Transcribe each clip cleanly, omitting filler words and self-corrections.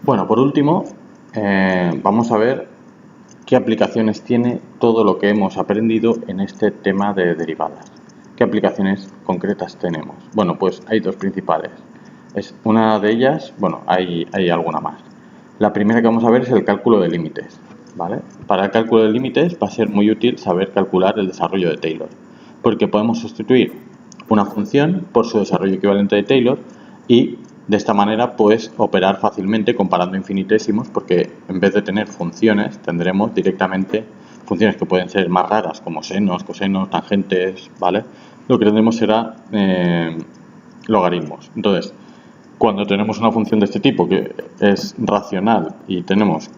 Bueno, por último, vamos a ver qué aplicaciones tiene todo lo que hemos aprendido en este tema de derivadas. ¿Qué aplicaciones concretas tenemos? Bueno, pues hay dos principales. Una de ellas, bueno, hay alguna más. La primera que vamos a ver es el cálculo de límites, ¿vale? Para el cálculo de límites va a ser muy útil saber calcular el desarrollo de Taylor, porque podemos sustituir una función por su desarrollo equivalente de Taylor y de esta manera pues operar fácilmente comparando infinitésimos, porque en vez de tener funciones tendremos directamente funciones que pueden ser más raras como senos, cosenos, tangentes, ¿vale? Lo que tendremos será logaritmos. Entonces, cuando tenemos una función de este tipo que es racional y tenemos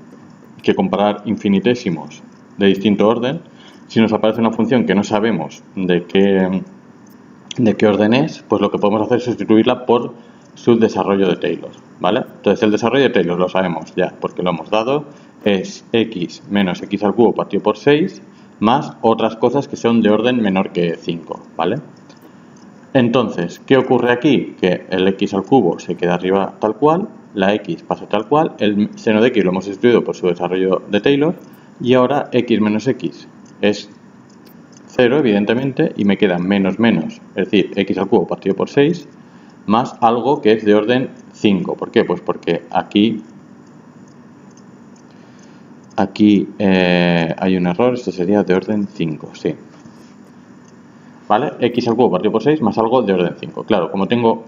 que comparar infinitésimos de distinto orden, si nos aparece una función que no sabemos de qué orden es, pues lo que podemos hacer es sustituirla por su desarrollo de Taylor, ¿vale? Entonces el desarrollo de Taylor lo sabemos ya, porque lo hemos dado, es x menos x al cubo partido por 6, más otras cosas que son de orden menor que 5, ¿vale? Entonces, ¿qué ocurre aquí? Que el x al cubo se queda arriba tal cual, la x pasa tal cual, el seno de x lo hemos sustituido por su desarrollo de Taylor, y ahora x menos x es 0, evidentemente, y me queda menos menos, es decir, x al cubo partido por 6, más algo que es de orden 5. ¿Por qué? Pues porque aquí hay un error, esto sería de orden 5, sí. ¿Vale? X al cubo partido por 6 más algo de orden 5. Claro, como tengo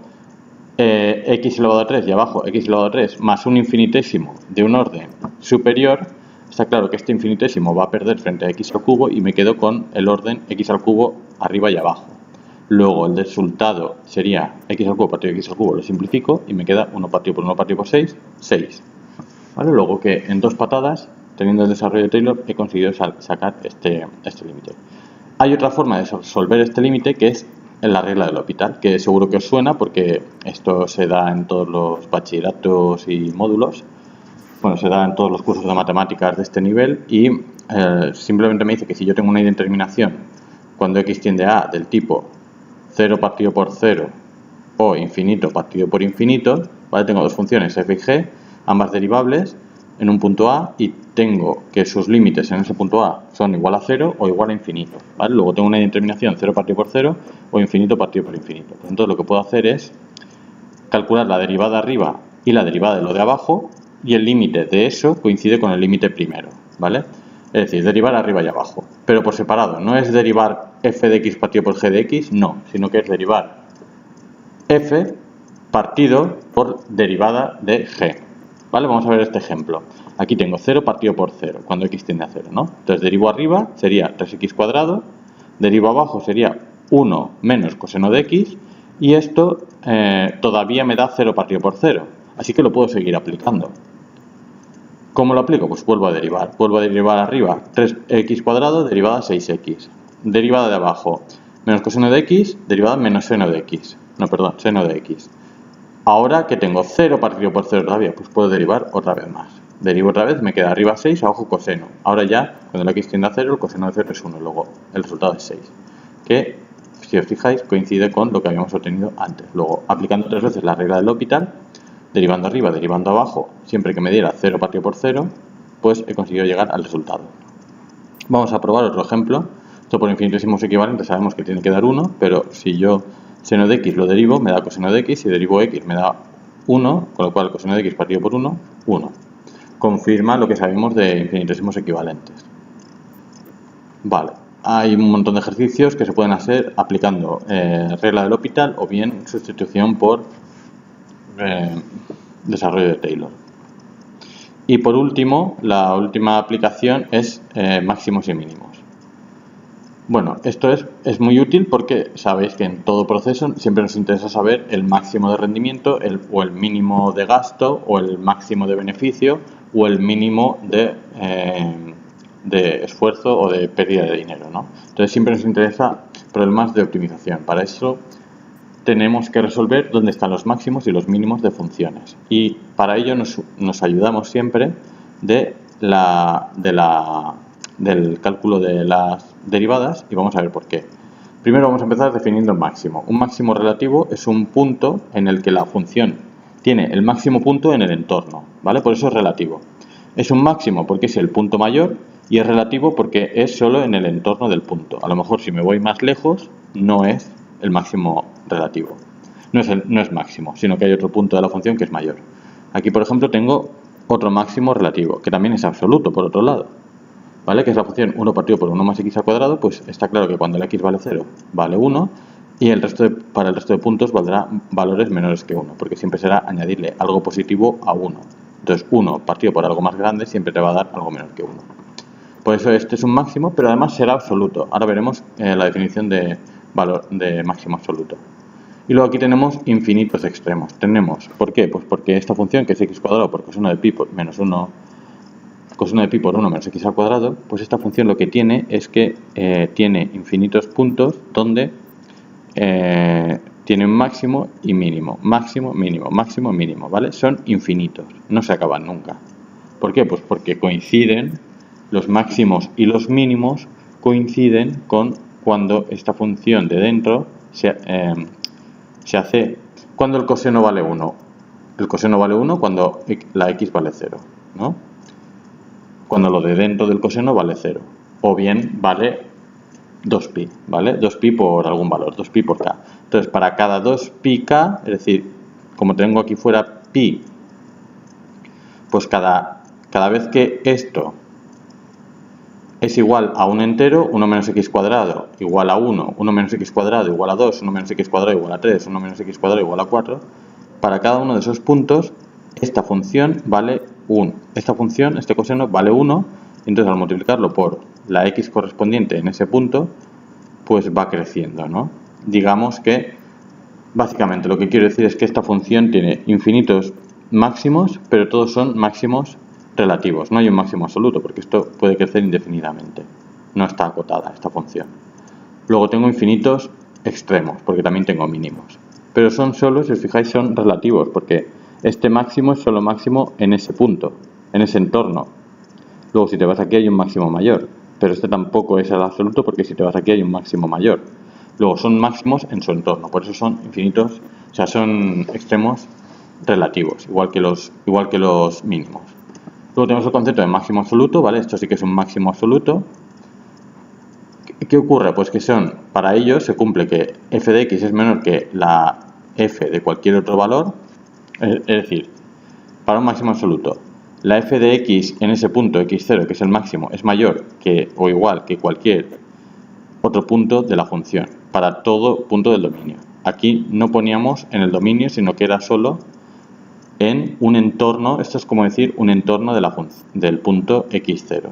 x elevado a 3 y abajo x elevado a 3 más un infinitésimo de un orden superior, está claro que este infinitésimo va a perder frente a x al cubo y me quedo con el orden x al cubo arriba y abajo. Luego el resultado sería x al cubo partido x al cubo, lo simplifico y me queda 1 partido por 1 partido por 6, 6. ¿Vale? Luego que en dos patadas, teniendo el desarrollo de Taylor, he conseguido sacar este límite. Hay otra forma de resolver este límite que es en la regla del L'Hopital, que seguro que os suena porque esto se da en todos los bachilleratos y módulos. Bueno, se da en todos los cursos de matemáticas de este nivel y simplemente me dice que si yo tengo una indeterminación cuando x tiende a del tipo 0 partido por 0 o infinito partido por infinito, ¿vale? Tengo dos funciones f y g, ambas derivables en un punto A y tengo que sus límites en ese punto A son igual a 0 o igual a infinito, ¿vale? Luego tengo una indeterminación 0 partido por 0 o infinito partido por infinito. Entonces lo que puedo hacer es calcular la derivada arriba y la derivada de lo de abajo y el límite de eso coincide con el límite primero, ¿vale? Es decir, derivar arriba y abajo, pero por separado. No es derivar f de x partido por g de x, no, sino que es derivar f partido por derivada de g. ¿Vale? Vamos a ver este ejemplo. Aquí tengo 0 partido por 0, cuando x tiende a 0, ¿no? Entonces derivo arriba sería 3x cuadrado, derivo abajo sería 1 menos coseno de x, y esto todavía me da 0 partido por 0, así que lo puedo seguir aplicando. ¿Cómo lo aplico? Pues vuelvo a derivar arriba 3x cuadrado, derivada 6x. Derivada de abajo, menos coseno de x, derivada menos seno de x. No, perdón, seno de x. Ahora que tengo 0 partido por 0 todavía, pues puedo derivar otra vez más. Derivo otra vez, me queda arriba 6, abajo coseno. Ahora ya, cuando la x tiende a 0, el coseno de 0 es 1, luego el resultado es 6. Que, si os fijáis, coincide con lo que habíamos obtenido antes. Luego, aplicando 3 veces la regla del L'Hopital, derivando arriba, derivando abajo, siempre que me diera 0 partido por 0, pues he conseguido llegar al resultado. Vamos a probar otro ejemplo. Esto por infinitésimos equivalentes sabemos que tiene que dar 1, pero si yo seno de x lo derivo, me da coseno de x, y derivo x me da 1, con lo cual coseno de x partido por 1, 1. Confirma lo que sabemos de infinitésimos equivalentes. Vale, hay un montón de ejercicios que se pueden hacer aplicando regla del L'Hopital o bien sustitución por desarrollo de Taylor. Y por último, la última aplicación es máximos y mínimos. Bueno, esto es muy útil porque sabéis que en todo proceso siempre nos interesa saber el máximo de rendimiento o el mínimo de gasto o el máximo de beneficio o el mínimo de esfuerzo o de pérdida de dinero, ¿no? Entonces siempre nos interesa problemas de optimización. Para eso tenemos que resolver dónde están los máximos y los mínimos de funciones. Y para ello nos ayudamos siempre del cálculo de las derivadas y vamos a ver por qué. Primero vamos a empezar definiendo el máximo. Un máximo relativo es un punto en el que la función tiene el máximo punto en el entorno, ¿vale? Por eso es relativo. Es un máximo porque es el punto mayor y es relativo porque es solo en el entorno del punto. A lo mejor si me voy más lejos no es el máximo relativo. No es máximo, sino que hay otro punto de la función que es mayor. Aquí, por ejemplo, tengo otro máximo relativo, que también es absoluto, por otro lado, ¿vale? Que es la función 1 partido por 1 más x al cuadrado, pues está claro que cuando el x vale 0, vale 1, y para el resto de puntos valdrá valores menores que 1, porque siempre será añadirle algo positivo a 1. Entonces, 1 partido por algo más grande siempre te va a dar algo menor que 1. Por eso este es un máximo, pero además será absoluto. Ahora veremos la definición de valor de máximo absoluto. Y luego aquí tenemos infinitos extremos. Tenemos, ¿por qué? Pues porque esta función, que es x cuadrado por coseno de pi por menos 1, coseno de pi por 1 menos x al cuadrado, pues esta función lo que tiene es que tiene infinitos puntos donde tiene un máximo y mínimo, máximo, mínimo, máximo, mínimo, ¿vale? Son infinitos, no se acaban nunca. ¿Por qué? Pues porque coinciden, los máximos y los mínimos coinciden con cuando esta función de dentro se hace cuando el coseno vale 1. El coseno vale 1 cuando la x vale 0, ¿no? Cuando lo de dentro del coseno vale 0. O bien vale 2pi, ¿vale? 2pi por algún valor, 2pi por k. Entonces, para cada 2πk, es decir, como tengo aquí fuera pi, pues cada vez que esto es igual a un entero, 1 menos x cuadrado igual a 1, 1 menos x cuadrado igual a 2, 1 menos x cuadrado igual a 3, 1 menos x cuadrado igual a 4, para cada uno de esos puntos, esta función vale 1. Esta función, este coseno, vale 1, y entonces al multiplicarlo por la x correspondiente en ese punto, pues va creciendo, ¿no? Digamos que, básicamente, lo que quiero decir es que esta función tiene infinitos máximos, pero todos son máximos relativos. No hay un máximo absoluto, porque esto puede crecer indefinidamente. No está acotada esta función. Luego tengo infinitos extremos, porque también tengo mínimos. Pero son solo, si os fijáis, son relativos, porque este máximo es solo máximo en ese punto, en ese entorno. Luego, si te vas aquí hay un máximo mayor, pero este tampoco es el absoluto, porque si te vas aquí hay un máximo mayor. Luego, son máximos en su entorno, por eso son infinitos, o sea, son extremos relativos, igual que los mínimos. Luego tenemos el concepto de máximo absoluto, ¿vale? Esto sí que es un máximo absoluto. ¿Qué ocurre? Pues que para ellos se cumple que f de x es menor que la f de cualquier otro valor, es decir, para un máximo absoluto, la f de x en ese punto x0, que es el máximo, es mayor que o igual que cualquier otro punto de la función, para todo punto del dominio. Aquí no poníamos en el dominio, sino que era solo en un entorno. Esto es como decir un entorno del punto x0,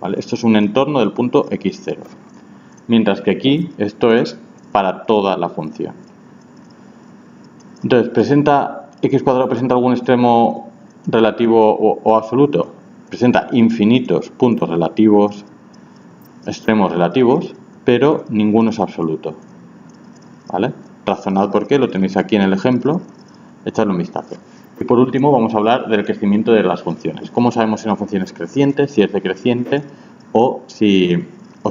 ¿vale? Esto es un entorno del punto x0. Mientras que aquí esto es para toda la función. Entonces, ¿x cuadrado presenta algún extremo relativo o absoluto? Presenta infinitos puntos relativos, extremos relativos, pero ninguno es absoluto, ¿vale? Razonad por qué, lo tenéis aquí en el ejemplo, echadle un vistazo. Y por último vamos a hablar del crecimiento de las funciones. ¿Cómo sabemos si una función es creciente, si es decreciente o si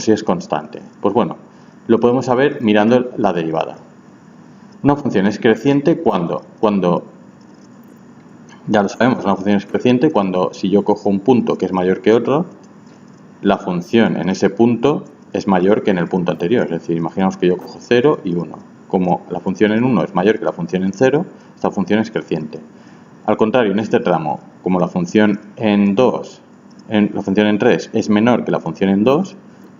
es constante? Pues bueno, lo podemos saber mirando la derivada. Una función es creciente cuando ya lo sabemos, una función es creciente cuando si yo cojo un punto que es mayor que otro, la función en ese punto es mayor que en el punto anterior. Es decir, imaginamos que yo cojo 0 y 1. Como la función en 1 es mayor que la función en 0, esta función es creciente. Al contrario, en este tramo, como la función en 2, la función en 3 es menor que la función en 2,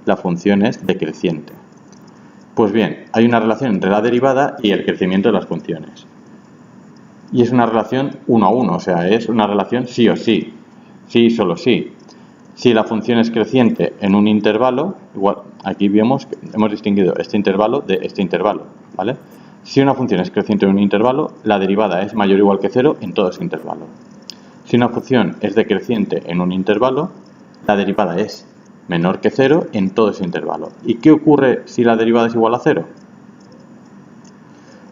la función es decreciente. Pues bien, hay una relación entre la derivada y el crecimiento de las funciones. Y es una relación 1 a 1, o sea, es una relación sí o sí, sí y solo sí. Si la función es creciente en un intervalo, igual aquí vemos que hemos distinguido este intervalo de este intervalo, ¿vale? Si una función es creciente en un intervalo, la derivada es mayor o igual que 0 en todo ese intervalo. Si una función es decreciente en un intervalo, la derivada es menor que 0 en todo ese intervalo. ¿Y qué ocurre si la derivada es igual a 0?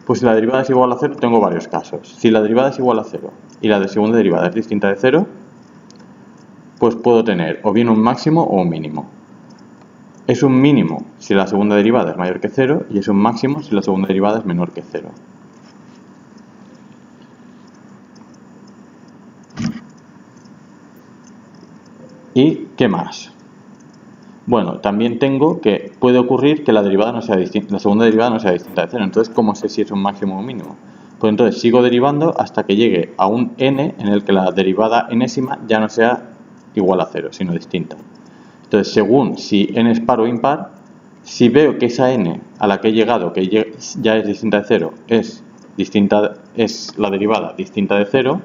Pues si la derivada es igual a 0, tengo varios casos. Si la derivada es igual a 0 y la de segunda derivada es distinta de 0, pues puedo tener o bien un máximo o un mínimo. Es un mínimo si la segunda derivada es mayor que 0 y es un máximo si la segunda derivada es menor que 0. ¿Y qué más? Bueno, también tengo que puede ocurrir que la derivada no sea distinta, la segunda derivada no sea distinta de 0. Entonces, ¿cómo sé si es un máximo o un mínimo? Pues entonces sigo derivando hasta que llegue a un n en el que la derivada enésima ya no sea igual a 0, sino distinta. Entonces, según si n es par o impar, si veo que esa n a la que he llegado, que ya es distinta de 0, es la derivada distinta de 0,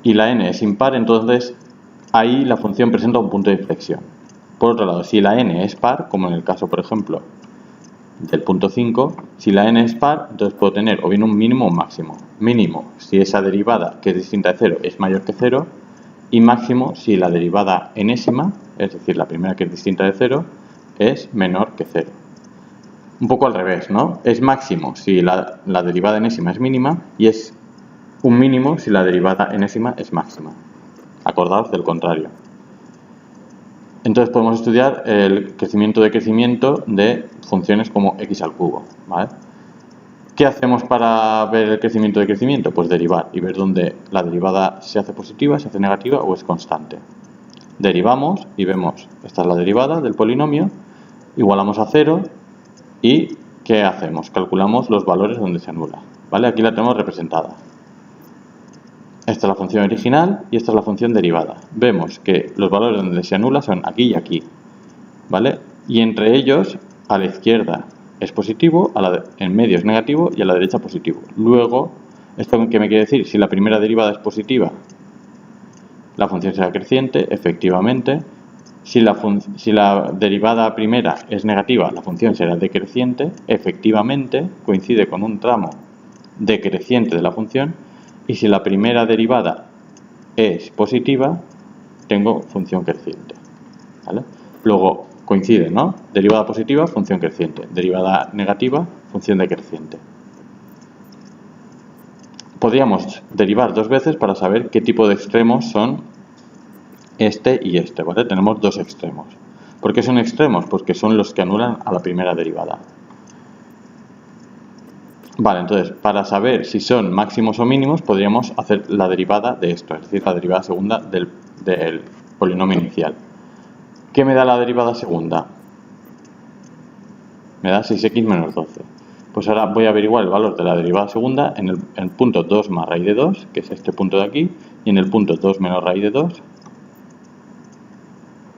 y la n es impar, entonces ahí la función presenta un punto de inflexión. Por otro lado, si la n es par, como en el caso, por ejemplo, del punto 5, si la n es par, entonces puedo tener o bien un mínimo o un máximo. Mínimo si esa derivada que es distinta de 0 es mayor que 0, y máximo si la derivada enésima, es decir, la primera que es distinta de 0, es menor que 0. Un poco al revés, ¿no? Es máximo si la derivada enésima es mínima y es un mínimo si la derivada enésima es máxima. Acordaos del contrario. Entonces podemos estudiar el crecimiento-decrecimiento de funciones como x al cubo, ¿vale? ¿Qué hacemos para ver el crecimiento-decrecimiento? Pues derivar y ver dónde la derivada se hace positiva, se hace negativa o es constante. Derivamos y vemos, esta es la derivada del polinomio, igualamos a 0 y ¿qué hacemos? Calculamos los valores donde se anula, ¿vale? Aquí la tenemos representada. Esta es la función original y esta es la función derivada. Vemos que los valores donde se anula son aquí y aquí, ¿vale? Y entre ellos, a la izquierda es positivo, en medio es negativo y a la derecha positivo. Luego, ¿esto qué me quiere decir? Si la primera derivada es positiva, la función será creciente, efectivamente. Si la derivada primera es negativa, la función será decreciente, efectivamente, coincide con un tramo decreciente de la función. Y si la primera derivada es positiva, tengo función creciente, ¿vale? Luego coincide, ¿no? Derivada positiva, función creciente. Derivada negativa, función decreciente. Podríamos derivar dos veces para saber qué tipo de extremos son este y este, ¿vale? Tenemos dos extremos. ¿Por qué son extremos? Porque son los que anulan a la primera derivada. Vale, entonces, para saber si son máximos o mínimos, podríamos hacer la derivada de esto, es decir, la derivada segunda del polinomio inicial. ¿Qué me da la derivada segunda? Me da 6x menos 12. Pues ahora voy a averiguar el valor de la derivada segunda en el punto 2 más raíz de 2, que es este punto de aquí, y en el punto 2 menos raíz de 2,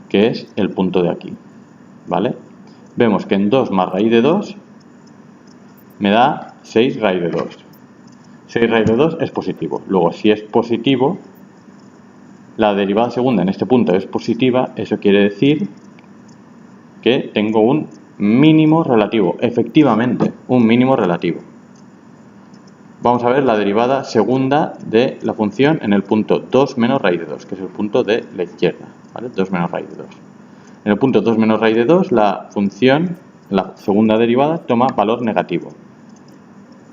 que es el punto de aquí, ¿vale? Vemos que en 2 más raíz de 2 me da 6 raíz de 2. 6 raíz de 2 es positivo. Luego, si es positivo, la derivada segunda en este punto es positiva, eso quiere decir que tengo un mínimo relativo. Efectivamente, un mínimo relativo. Vamos a ver la derivada segunda de la función en el punto 2 menos raíz de 2, que es el punto de la izquierda, ¿vale? 2 menos raíz de 2. En el punto 2 menos raíz de 2, la función, la segunda derivada, toma valor negativo.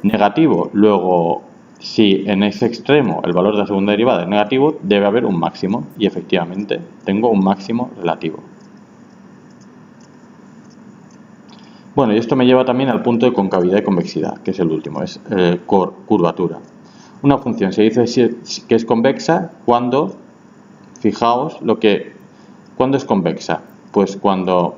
Negativo, luego, si en ese extremo el valor de la segunda derivada es negativo, debe haber un máximo, y efectivamente tengo un máximo relativo. Bueno, y esto me lleva también al punto de concavidad y convexidad, que es el último, es curvatura. Una función se dice que es convexa cuando, fijaos, ¿cuándo es convexa? Pues cuando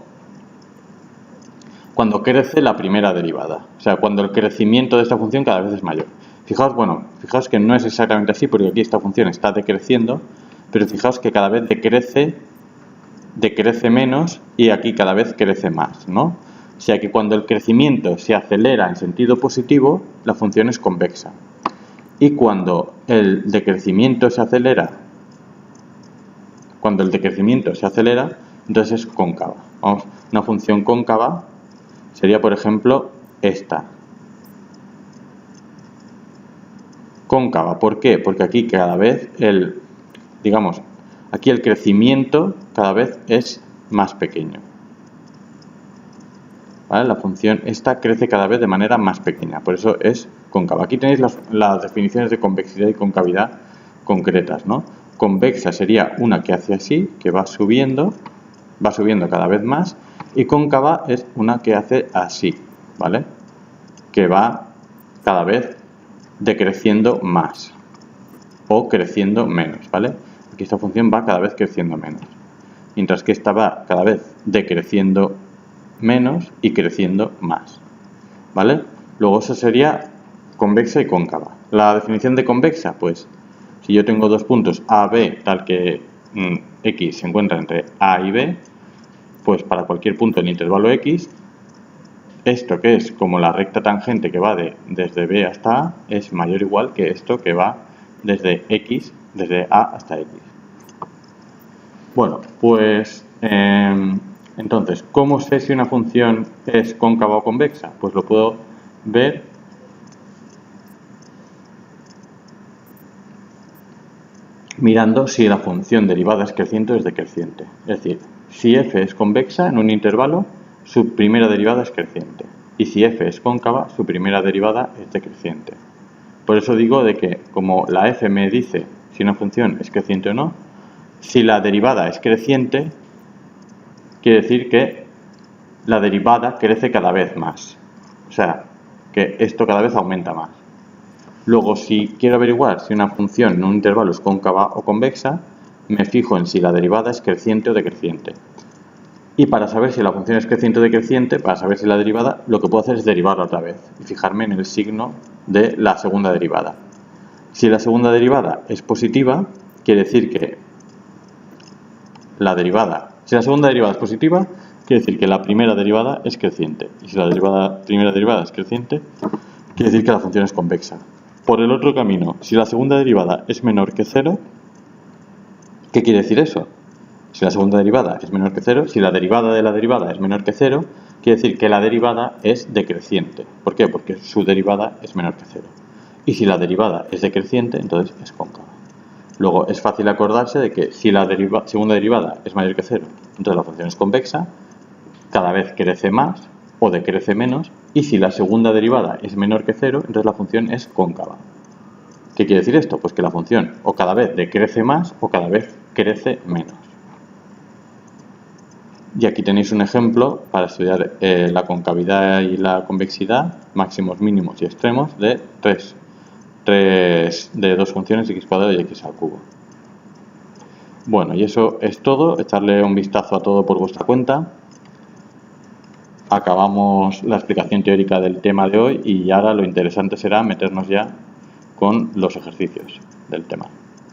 crece la primera derivada, o sea, cuando el crecimiento de esta función cada vez es mayor. Fijaos que no es exactamente así, porque aquí esta función está decreciendo, pero fijaos que cada vez decrece menos y aquí cada vez crece más, ¿no? O sea que cuando el crecimiento se acelera en sentido positivo, la función es convexa. Y cuando el decrecimiento se acelera, entonces es cóncava. Vamos, una función cóncava sería, por ejemplo, esta. Cóncava, ¿por qué? Porque aquí cada vez aquí el crecimiento cada vez es más pequeño. ¿Vale? La función esta crece cada vez de manera más pequeña, por eso es cóncava. Aquí tenéis las definiciones de convexidad y concavidad concretas, ¿no? Convexa sería una que hace así, que va subiendo cada vez más, y cóncava es una que hace así, ¿vale? Que va cada vez decreciendo más o creciendo menos, ¿vale? Aquí esta función va cada vez creciendo menos, mientras que esta va cada vez decreciendo menos y creciendo más, ¿vale? Luego eso sería convexa y cóncava. La definición de convexa, pues si yo tengo dos puntos A, B, tal que X se encuentra entre A y B, pues para cualquier punto en el intervalo X, esto que es como la recta tangente que va desde B hasta A es mayor o igual que esto que va desde X, desde A hasta X. Bueno, pues entonces, ¿cómo sé si una función es cóncava o convexa? Pues lo puedo ver mirando si la función derivada es creciente o es decreciente. Es decir, si f es convexa en un intervalo, su primera derivada es creciente. Y si f es cóncava, su primera derivada es decreciente. Por eso digo de que, como la f me dice si una función es creciente o no, si la derivada es creciente, quiere decir que la derivada crece cada vez más. O sea, que esto cada vez aumenta más. Luego, si quiero averiguar si una función en un intervalo es cóncava o convexa, me fijo en si la derivada es creciente o decreciente. Y para saber si la función es creciente o decreciente, para saber si la derivada, lo que puedo hacer es derivarla otra vez y fijarme en el signo de la segunda derivada. Si la segunda derivada es positiva, quiere decir que la derivada, si la segunda derivada es positiva, quiere decir que la primera derivada es creciente. Y si la primera derivada es creciente, quiere decir que la función es convexa. Por el otro camino, si la segunda derivada es menor que 0, ¿qué quiere decir eso? Si la segunda derivada es menor que 0, si la derivada de la derivada es menor que 0, quiere decir que la derivada es decreciente. ¿Por qué? Porque su derivada es menor que 0. Y si la derivada es decreciente, entonces es cóncava. Luego es fácil acordarse de que si la segunda derivada es mayor que 0, entonces la función es convexa, cada vez crece más o decrece menos, y si la segunda derivada es menor que 0, entonces la función es cóncava. ¿Qué quiere decir esto? Pues que la función o cada vez decrece más o cada vez crece menos. Y aquí tenéis un ejemplo para estudiar la concavidad y la convexidad, máximos, mínimos y extremos de dos funciones x cuadrado y x al cubo. Bueno, y eso es todo. Echarle un vistazo a todo por vuestra cuenta. Acabamos la explicación teórica del tema de hoy y ahora lo interesante será meternos ya con los ejercicios del tema.